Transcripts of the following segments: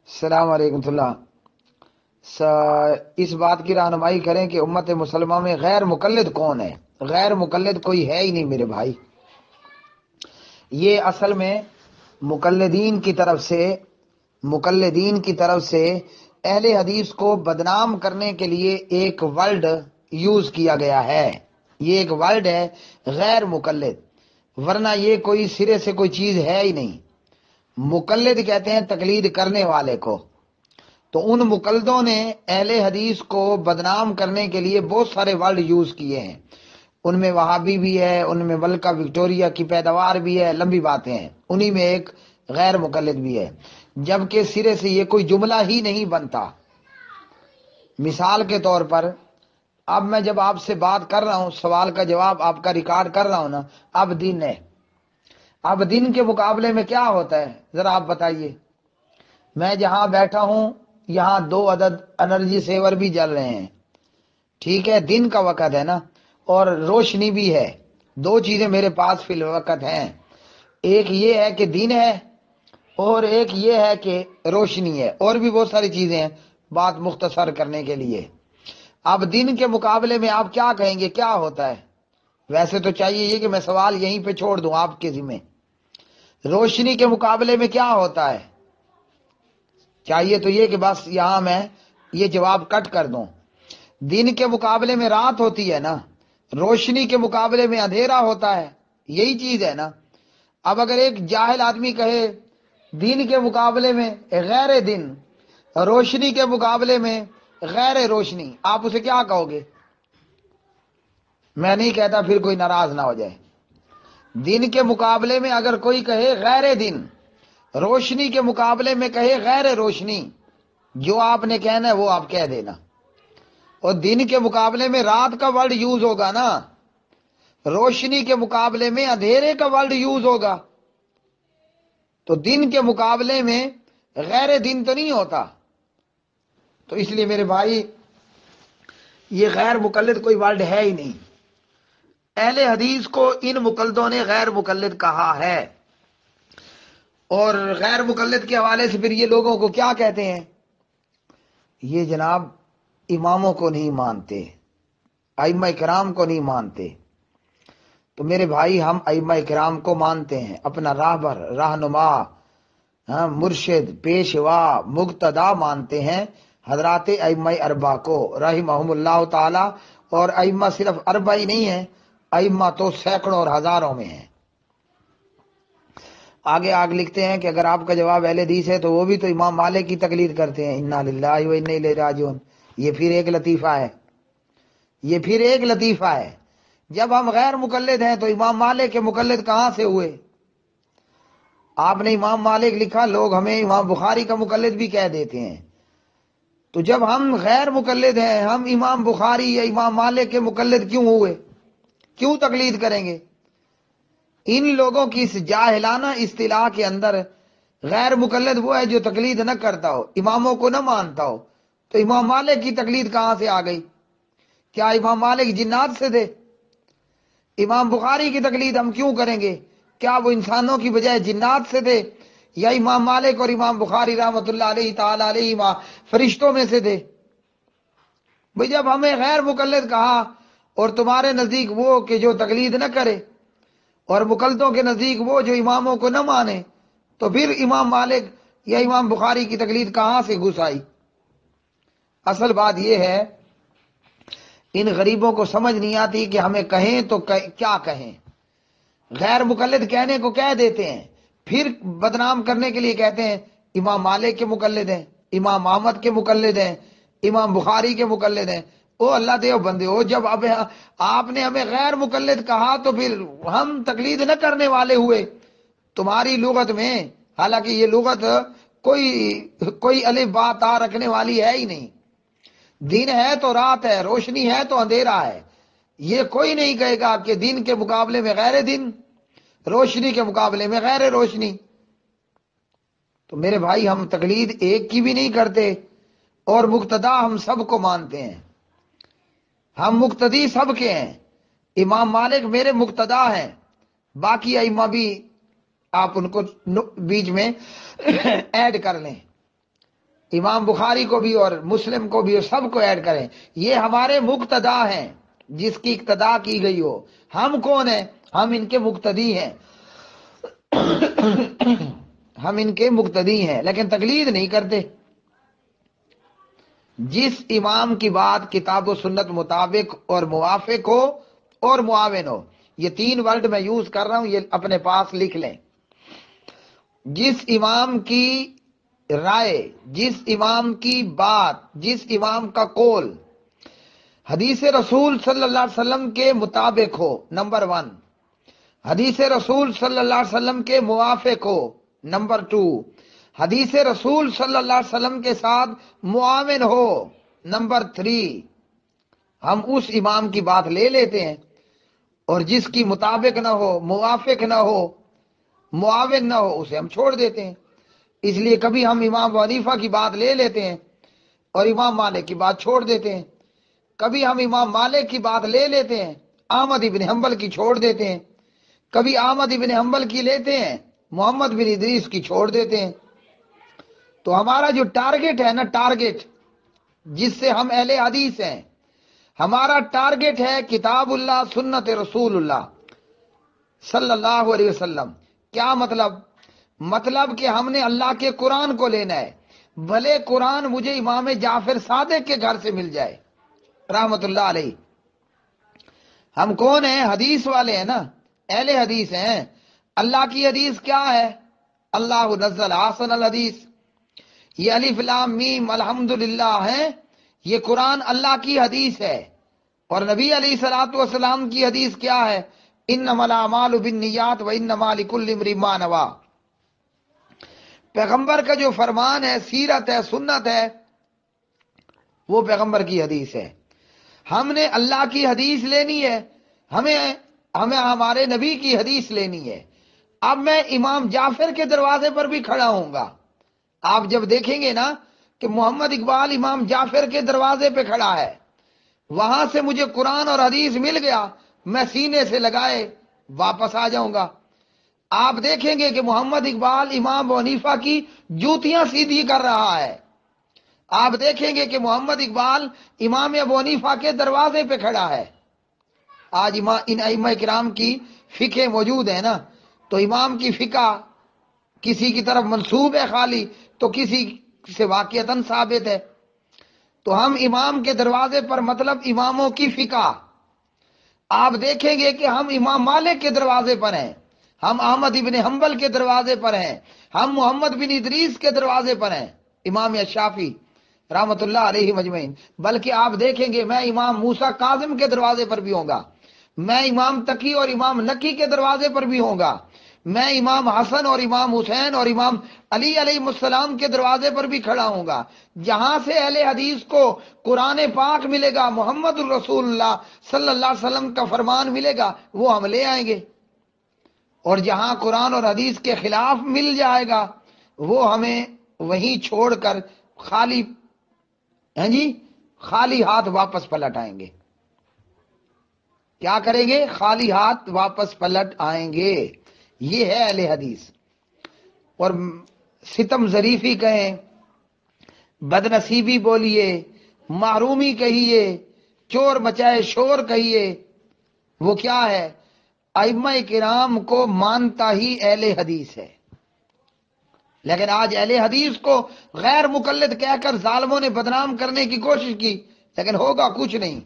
السلام علیکم اللہ اس بات کی رہنمائی کریں کہ امت مسلمہ میں غیر مقلد کون ہے؟ غیر مقلد کوئی ہے ہی نہیں میرے بھائی۔ یہ اصل میں مقلدین کی طرف سے اہل حدیث کو بدنام کرنے کے لیے ایک ورڈ یوز کیا گیا ہے۔ یہ ایک ورڈ ہے غیر مقلد، ورنہ یہ کوئی سرے سے کوئی چیز ہے ہی نہیں۔ مقلد کہتے ہیں تقلید کرنے والے کو۔ تو ان مقلدوں نے اہل حدیث کو بدنام کرنے کے لیے بہت سارے ورڈ یوز کیے ہیں۔ ان میں وہابی بھی ہے، ان میں ملکہ وکٹوریہ کی پیداوار بھی ہے، لمبی باتیں ہیں، انہی میں ایک غیر مقلد بھی ہے، جبکہ سرے سے یہ کوئی جملہ ہی نہیں بنتا۔ مثال کے طور پر اب میں جب آپ سے بات کر رہا ہوں، سوال کا جواب آپ کا ریکارڈ کر رہا ہوں نا، اب دن ہے۔ اب دن کے مقابلے میں کیا ہوتا ہے ذرا آپ بتائیے؟ میں جہاں بیٹھا ہوں یہاں 2 عدد انرجی سیور بھی جل رہے ہیں، ٹھیک ہے، دن کا وقت ہے نا، اور روشنی بھی ہے۔ 2 چیزیں میرے پاس فی الوقت ہیں، ایک یہ ہے کہ دن ہے اور ایک یہ ہے کہ روشنی ہے، اور بھی بہت ساری چیزیں ہیں بات مختصر کرنے کے لیے۔ اب دن کے مقابلے میں آپ کیا کہیں گے کیا ہوتا ہے؟ ویسے تو چاہیے یہ کہ میں سوال یہیں پہ چھوڑ دوں آپ کے ذمہ۔ روشنی کے مقابلے میں کیا ہوتا ہے؟ چاہیے تو یہ کہ بس یہاں میں یہ جواب کٹ کر دوں۔ دن کے مقابلے میں رات ہوتی ہے نا، روشنی کے مقابلے میں اندھیرا ہوتا ہے، یہی چیز ہے نا۔ اب اگر ایک جاہل آدمی کہے دن کے مقابلے میں غیر دن، روشنی کے مقابلے میں غیر روشنی، آپ اسے کیا کہو گے؟ میں نہیں کہتا پھر کوئی ناراض نہ ہو جائے۔ دن کے مقابلے میں اگر کوئی کہے غیر دن، روشنی کے مقابلے میں کہے غیر روشنی، جو آپ نے کہنا ہے وہ آپ کہہ دینا۔ اور دن کے مقابلے میں رات کا ورڈ یوز ہوگا نا، روشنی کے مقابلے میں اندھیرے کا ورڈ یوز ہوگا، تو دن کے مقابلے میں غیر دن تو نہیں ہوتا۔ تو اس لیے میرے بھائی یہ غیر مقلد کوئی ورڈ ہے ہی نہیں۔ اہل حدیث کو ان مقلدوں نے غیر مقلد کہا ہے، اور غیر مقلد کے حوالے سے پھر یہ لوگوں کو کیا کہتے ہیں؟ یہ جناب اماموں کو نہیں مانتے، ائمہ کرام کو نہیں مانتے۔ تو میرے بھائی ہم ائمہ کرام کو مانتے ہیں، اپنا راہبر، رہنما، مرشد، پیشوا، مقتدا مانتے ہیں حضرات ائمہ اربعہ کو رحمہم اللہ تعالی۔ اور ائمہ صرف اربعہ ہی نہیں ہیں، ائمہ تو سینکڑوں اور ہزاروں میں ہیں۔ آگے لکھتے ہیں کہ اگر آپ کا جواب اہل حدیث ہے تو وہ بھی تو امام مالک کی تقلید کرتے ہیں، انا للہ و انا الیہ راجعون۔ یہ پھر ایک لطیفہ ہے، جب ہم غیر مقلد ہیں تو امام مالک کے مقلد کہاں سے ہوئے؟ آپ نے امام مالک لکھا، لوگ ہمیں امام بخاری کا مقلد بھی کہہ دیتے ہیں۔ تو جب ہم غیر مقلد ہیں، ہم امام بخاری یا امام مالک کے مقلد کیوں ہوئے؟ کیوں تقلید کریں گے؟ ان لوگوں کی اس جاہلانہ اصطلاح کے اندر غیر مقلد وہ ہے جو تقلید نہ کرتا ہو، اماموں کو نہ مانتا ہو۔ تو امام مالک کی تقلید کہاں سے آ گئی؟ کیا امام مالک جنات سے تھے؟ امام بخاری کی تقلید ہم کیوں کریں گے؟ کیا وہ انسانوں کی بجائے جنات سے تھے؟ یا امام مالک اور امام بخاری رحمۃ اللہ علیہ تعالی علیہ فرشتوں میں سے تھے؟ بھئی جب ہمیں غیر مقلد کہا، اور تمہارے نزدیک وہ کہ جو تقلید نہ کرے، اور مقلدوں کے نزدیک وہ جو اماموں کو نہ مانے، تو پھر امام مالک یا امام بخاری کی تقلید کہاں سے گھس آئی؟ اصل بات یہ ہے ان غریبوں کو سمجھ نہیں آتی کہ ہمیں کہیں تو کیا کہیں۔ غیر مقلد کہنے کو کہہ دیتے ہیں، پھر بدنام کرنے کے لیے کہتے ہیں امام مالک کے مقلد ہیں، امام احمد کے مقلد ہیں، امام بخاری کے مقلد ہیں۔ او اللہ دیو بندے ہو، جب اب آپ نے ہمیں غیر مقلد کہا تو پھر ہم تقلید نہ کرنے والے ہوئے۔ تمہاری لغت میں، حالانکہ یہ لغت کوئی الف با تا رکھنے والی ہے ہی نہیں، دن ہے تو رات ہے، روشنی ہے تو اندھیرا ہے۔ یہ کوئی نہیں کہے گا کہ دن کے مقابلے میں غیر دن، روشنی کے مقابلے میں غیر روشنی۔ تو میرے بھائی ہم تقلید ایک کی بھی نہیں کرتے، اور مقتدا ہم سب کو مانتے ہیں، ہم مقتدی سب کے ہیں۔ امام مالک میرے مقتدا ہیں، باقی ائمہ بھی آپ ان کو بیچ میں ایڈ کر لیں۔ امام بخاری کو بھی اور مسلم کو بھی اور سب کو ایڈ کریں. یہ ہمارے مقتدا ہیں جس کی اقتدا کی گئی ہو. ہم کون ہیں؟ ہم ان کے مقتدی ہیں. ہم ان کے مقتدی ہیں لیکن تقلید نہیں کرتے. جس امام کی بات کتاب و سنت مطابق اور موافق ہو اور معاون ہو. یہ 3 ورڈ میں یوز کر رہا ہوں، یہ اپنے پاس لکھ لیں. جس امام کی رائے، جس امام کی بات، جس امام کا قول حدیث رسول صلی اللہ علیہ وسلم کے مطابق ہو، نمبر 1. حدیث رسول صلی اللہ علیہ وسلم کے موافق ہو، نمبر 2. حدیث رسول صلی اللہ علیہ وسلم کے ساتھ معاون ہو، نمبر 3. ہم اس امام کی بات لے لیتے ہیں، اور جس کی مطابق نہ ہو، موافق نہ ہو، معاون نہ ہو، اسے ہم چھوڑ دیتے ہیں. اس لیے کبھی ہم امام ابو حنیفہ کی بات لے لیتے ہیں اور امام مالک کی بات چھوڑ دیتے ہیں. کبھی ہم امام مالک کی بات لے لیتے ہیں، احمد ابن حنبل کی چھوڑ دیتے ہیں. کبھی احمد ابن حنبل کی لیتے ہیں، محمد بن ادریس کی چھوڑ دیتے ہیں. تو ہمارا جو ٹارگٹ ہے نا، ٹارگٹ جس سے ہم اہل حدیث ہیں، ہمارا ٹارگٹ ہے کتاب اللہ، سنت رسول اللہ صلی اللہ علیہ وسلم. کیا مطلب؟ مطلب کہ ہم نے اللہ کے قرآن کو لینا ہے، بھلے قرآن مجھے امام جعفر صادق کے گھر سے مل جائے رحمت اللہ علیہ. ہم کون ہیں؟ حدیث والے ہیں نا، اہل حدیث ہیں. اللہ کی حدیث کیا ہے؟ اللہ نزل احسن الحدیث. یہ الف لام میم الحمدللہ ہے، یہ قرآن اللہ کی حدیث ہے. اور نبی علیہ الصلوۃ والسلام کی حدیث کیا ہے؟ انما الاعمال بالنیات وانما لکل امرئ ما نوی. پیغمبر کا جو فرمان ہے، سیرت ہے، سنت ہے، وہ پیغمبر کی حدیث ہے. ہم نے اللہ کی حدیث لینی ہے، ہمیں ہمارے نبی کی حدیث لینی ہے. اب میں امام جعفر کے دروازے پر بھی کھڑا ہوں گا. آپ جب دیکھیں گے نا کہ محمد اقبال امام جعفر کے دروازے پہ کھڑا ہے، وہاں سے مجھے قرآن اور حدیث مل گیا، میں سینے سے لگائے واپس آ جاؤں گا. آپ دیکھیں گے کہ محمد اقبال امام ابو حنیفہ کی جوتیاں سیدھی کر رہا ہے. آپ دیکھیں گے کہ محمد اقبال امام ابو حنیفہ کے دروازے پہ کھڑا ہے. آج ان ائمہ کرام کی فقہ موجود ہے نا، تو امام کی فقہ کسی کی طرف منسوب ہے خالی، تو کسی سے واقعتاً ثابت ہے. تو ہم امام کے دروازے پر مطلب اماموں کی فقہ. آپ دیکھیں گے کہ ہم امام مالک کے دروازے پر ہیں، ہم احمد ابن حنبل کے دروازے پر ہیں، ہم محمد بن ادریس کے دروازے پر ہیں، امام شافعی رحمت اللہ علیہ مجمعین. بلکہ آپ دیکھیں گے میں امام موسیٰ کاظم کے دروازے پر بھی ہوں گا، میں امام تقی اور امام نقی کے دروازے پر بھی ہوں گا، میں امام حسن اور امام حسین اور امام علی علیہ السلام کے دروازے پر بھی کھڑا ہوں گا. جہاں سے اہل حدیث کو قرآن پاک ملے گا، محمد الرسول اللہ صلی اللہ علیہ وسلم کا فرمان ملے گا، وہ ہم لے آئیں گے. اور جہاں قرآن اور حدیث کے خلاف مل جائے گا، وہ ہمیں وہیں چھوڑ کر خالی ہاتھ واپس پلٹ آئیں گے. کیا کریں گے؟ خالی ہاتھ واپس پلٹ آئیں گے. یہ ہے اہل حدیث. اور ستم ظریفی کہیں، بد نصیبی بولیے، محرومی کہیے، چور مچائے شور کہیے، وہ کیا ہے؟ ائمہ کرام کو مانتا ہی اہل حدیث ہے. لیکن آج اہل حدیث کو غیر مقلد کہہ کر ظالموں نے بدنام کرنے کی کوشش کی، لیکن ہوگا کچھ نہیں.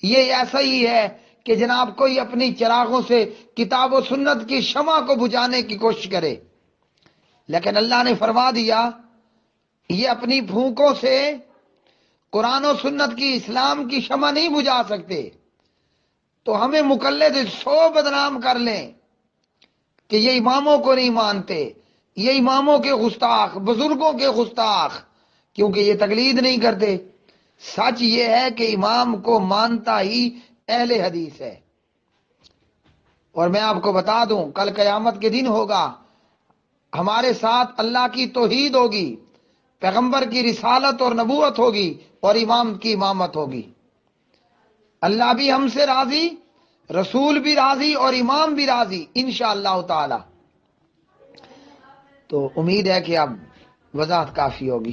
یہ ایسا ہی ہے کہ جناب کوئی اپنی چراغوں سے کتاب و سنت کی شمع کو بجھانے کی کوشش کرے، لیکن اللہ نے فرما دیا یہ اپنی پھونکوں سے قرآن و سنت کی، اسلام کی شمع نہیں بجھا سکتے. تو ہمیں مقلد 100 بدنام کر لیں کہ یہ اماموں کو نہیں مانتے، یہ اماموں کے گستاخ، بزرگوں کے گستاخ، کیونکہ یہ تقلید نہیں کرتے. سچ یہ ہے کہ امام کو مانتا ہی اہل حدیث ہے. اور میں آپ کو بتا دوں، کل قیامت کے دن ہوگا، ہمارے ساتھ اللہ کی توحید ہوگی، پیغمبر کی رسالت اور نبوت ہوگی، اور امام کی امامت ہوگی. اللہ بھی ہم سے راضی، رسول بھی راضی، اور امام بھی راضی انشاءاللہ تعالی. تو امید ہے کہ اب وضاحت کافی ہوگی.